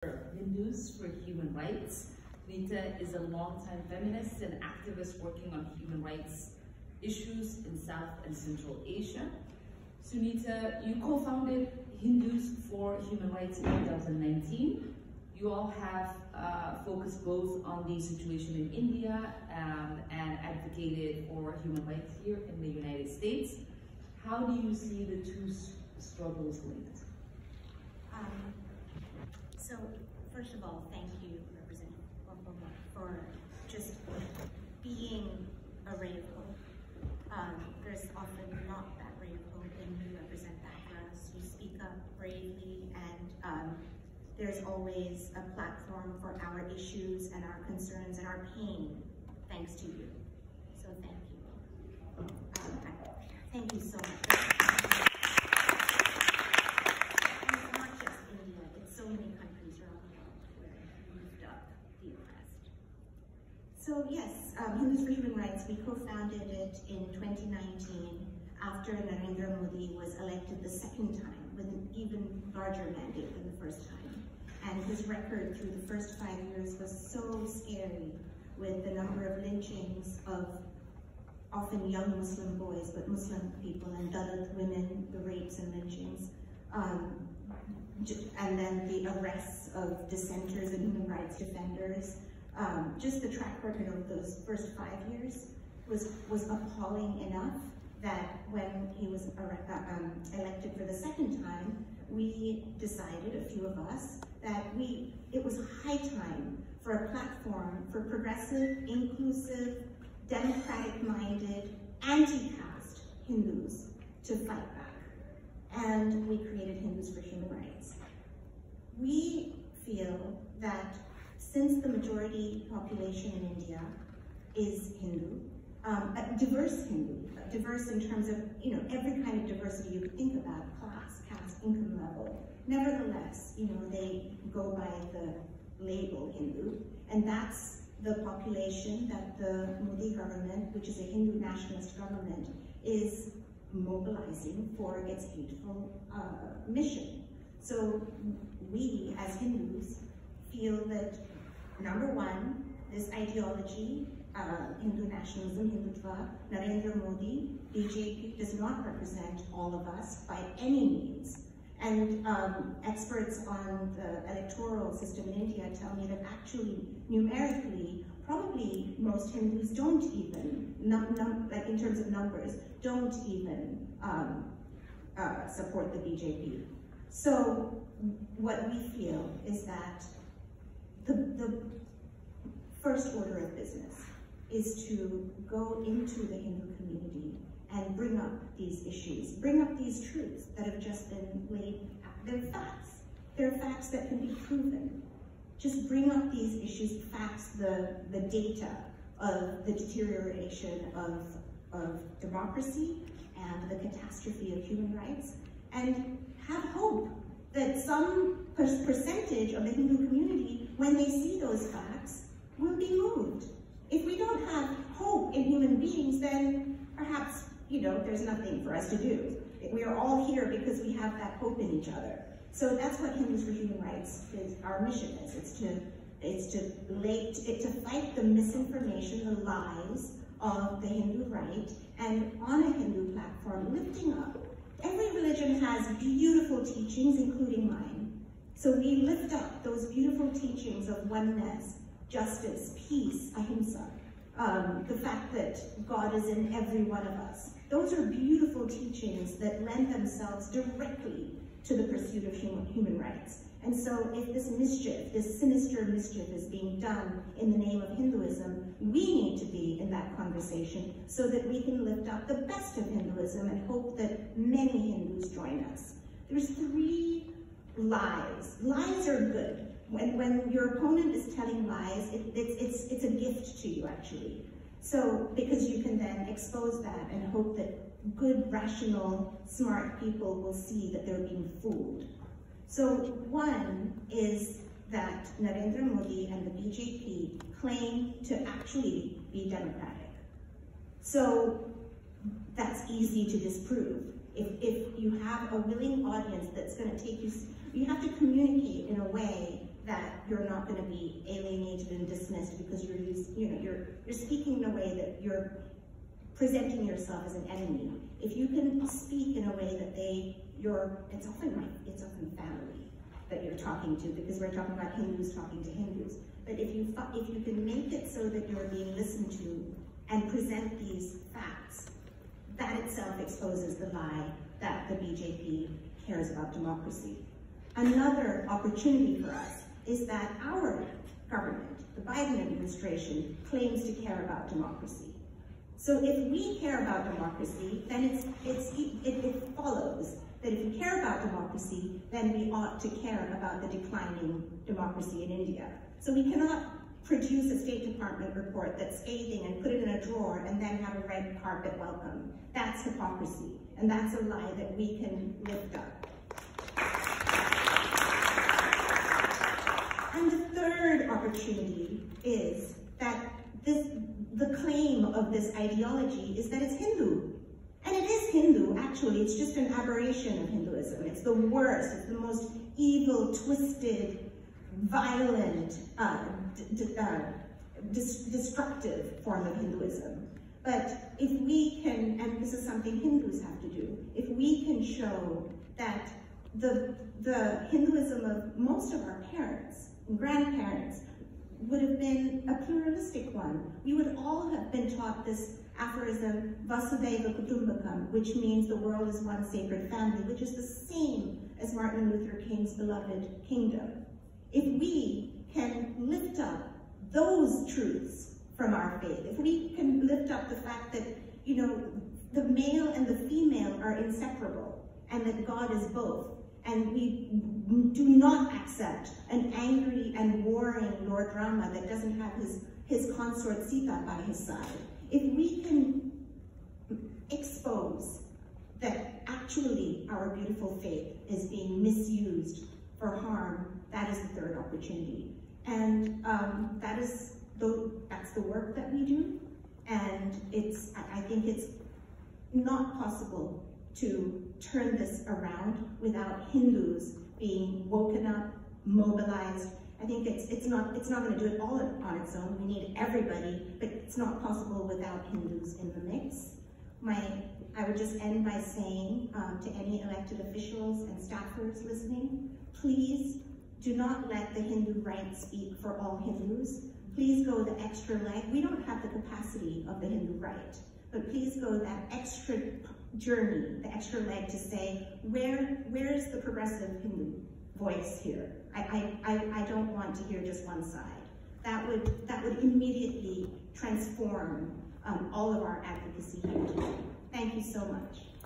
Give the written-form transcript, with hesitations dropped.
Hindus for Human Rights. Sunita is a longtime feminist and activist working on human rights issues in South and Central Asia. Sunita, you co-founded Hindus for Human Rights in 2019. You all have focused both on the situation in India and advocated for human rights here in the United States. How do you see the two struggles linked? So, first of all, thank you, Representative Omar, for just being a ray of hope. There's often not that ray of hope, and you represent that for us. You speak up bravely, and there's always a platform for our issues and our concerns and our pain, thanks to you. So thank you. Thank you so much. So yes, Hindus for Human Rights, we co-founded it in 2019 after Narendra Modi was elected the second time with an even larger mandate than the first time. And his record through the first 5 years was so scary, with the number of lynchings of often young Muslim boys, but Muslim people and Dalit women, the rapes and lynchings, and then the arrests of dissenters and human rights defenders. Just the track record of those first 5 years was appalling enough that when he was elected for the second time, we decided, a few of us, that it was high time for a platform for progressive, inclusive, democratic-minded, anti-caste Hindus to fight back. And we created Hindus for Human Rights. We feel that since the majority population in India is Hindu, diverse Hindu, diverse in terms of, every kind of diversity you could think about, class, caste, income level. Nevertheless, they go by the label Hindu, and that's the population that the Modi government, which is a Hindu nationalist government, is mobilizing for its hateful mission. So we, as Hindus, feel that, number one, this ideology, Hindu nationalism, Hindutva, Narendra Modi, BJP, does not represent all of us by any means. And experts on the electoral system in India tell me that actually, numerically, probably most Hindus don't even, like in terms of numbers, don't even support the BJP. So what we feel is that the first order of business is to go into the Hindu community and bring up these issues, bring up these truths that have just been laid out. They're facts. They're facts that can be proven. Just bring up these issues, facts, the data of the deterioration of democracy and the catastrophe of human rights, and have hope that some percentage of the Hindu community, when they see those facts, will be moved. If we don't have hope in human beings, then perhaps, there's nothing for us to do. We are all here because we have that hope in each other. So that's what Hindus for Human Rights is. Our mission is. It's to fight the misinformation, the lies of the Hindu right, and on a Hindu platform, lifting up. Every religion has beautiful teachings, including mine. So we lift up those beautiful teachings of oneness, justice, peace, ahimsa, the fact that God is in every one of us. Those are beautiful teachings that lend themselves directly to the pursuit of human rights. And so if this mischief, this sinister mischief is being done in the name of Hinduism, we need to be in that conversation so that we can lift up the best of Hinduism and hope that many Hindus join us. There's 3 lies. Lies are good. When your opponent is telling lies, it's a gift to you, actually. So, because you can then expose that and hope that good, rational, smart people will see that they're being fooled. So one is that Narendra Modi and the BJP claim to actually be democratic. So that's easy to disprove. If you have a willing audience that's going to take you, you have to communicate in a way that you're not going to be alienated and dismissed because you're speaking in a way that you're presenting yourself as an enemy. If you can speak in a way that it's often family that you're talking to, because we're talking about Hindus talking to Hindus. But if you can make it so that you're being listened to and present these facts, that itself exposes the lie that the BJP cares about democracy. Another opportunity for us is that our government, the Biden administration, claims to care about democracy. So if we care about democracy, then it follows that if we care about democracy, then we ought to care about the declining democracy in India. So we cannot produce a State Department report that's scathing and put it in a drawer and then have a red carpet welcome. That's hypocrisy, and that's a lie that we can lift up. And the third opportunity is that the claim of this ideology is that it's Hindu. And it is Hindu, actually. It's just an aberration of Hinduism. It's the worst. It's the most evil, twisted, violent, destructive form of Hinduism. But if we can, and this is something Hindus have to do, if we can show that the Hinduism of most of our parents and grandparents would have been a pluralistic one, we would all have been taught this aphorism, Vasudhaiva Kutumbakam, which means the world is one sacred family, which is the same as Martin Luther King's beloved kingdom. If we can lift up those truths from our faith, if we can lift up the fact that, the male and the female are inseparable, and that God is both, and we do not accept an angry and warring Lord Rama that doesn't have his consort Sita by his side, if we can expose that actually our beautiful faith is being misused for harm, that is the third opportunity. And that's the work that we do. And I think it's not possible to turn this around without Hindus being woken up, mobilized. I think it's not going to do it all on its own. We need everybody, but it's not possible without Hindus in the mix. I would just end by saying to any elected officials and staffers listening, please do not let the Hindu right speak for all Hindus. Please go the extra leg. We don't have the capacity of the Hindu right, but please go that extra journey, the extra leg to say, where's the progressive Hindu voice here? I don't want to hear just one side. That would immediately transform all of our advocacy here today. Thank you so much.